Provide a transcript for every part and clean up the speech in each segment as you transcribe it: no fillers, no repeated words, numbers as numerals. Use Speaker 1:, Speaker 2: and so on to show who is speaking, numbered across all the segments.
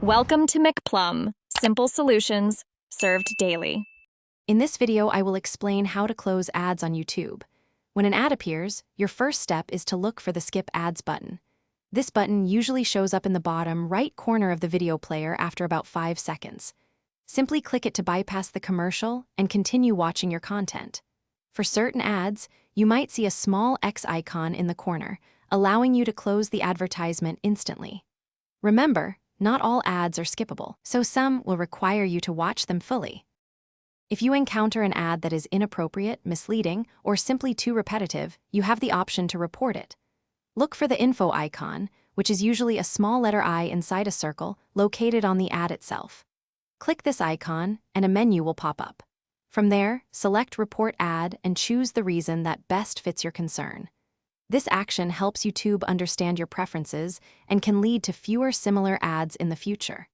Speaker 1: Welcome to McPlum, simple solutions served daily.
Speaker 2: In this video, I will explain how to close ads on YouTube. When an ad appears, your first step is to look for the Skip Ads button. This button usually shows up in the bottom right corner of the video player after about 5 seconds. Simply click it to bypass the commercial and continue watching your content. For certain ads, you might see a small X icon in the corner, allowing you to close the advertisement instantly. Remember, not all ads are skippable, so some will require you to watch them fully. If you encounter an ad that is inappropriate, misleading, or simply too repetitive, you have the option to report it. Look for the info icon, which is usually a small letter I inside a circle located on the ad itself. Click this icon, and a menu will pop up. From there, select Report Ad and choose the reason that best fits your concern. This action helps YouTube understand your preferences and can lead to fewer similar ads in the future.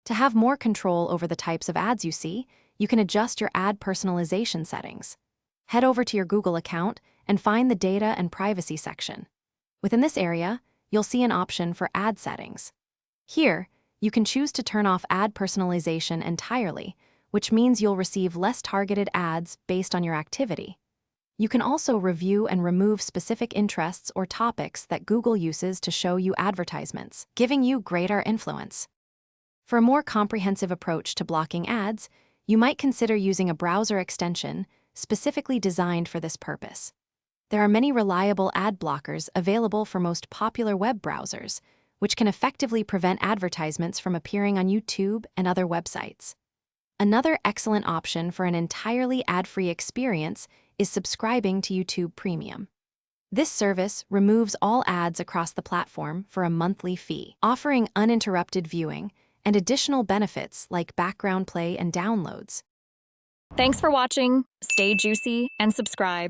Speaker 2: To have more control over the types of ads you see, you can adjust your ad personalization settings. Head over to your Google account and find the Data and Privacy section. Within this area, you'll see an option for ad settings. Here, you can choose to turn off ad personalization entirely, which means you'll receive less targeted ads based on your activity. You can also review and remove specific interests or topics that Google uses to show you advertisements, giving you greater influence. For a more comprehensive approach to blocking ads, you might consider using a browser extension specifically designed for this purpose. There are many reliable ad blockers available for most popular web browsers, which can effectively prevent advertisements from appearing on YouTube and other websites. Another excellent option for an entirely ad-free experience is subscribing to YouTube Premium. This service removes all ads across the platform for a monthly fee, offering uninterrupted viewing and additional benefits like background play and downloads.
Speaker 1: Thanks for watching. Stay juicy and subscribe.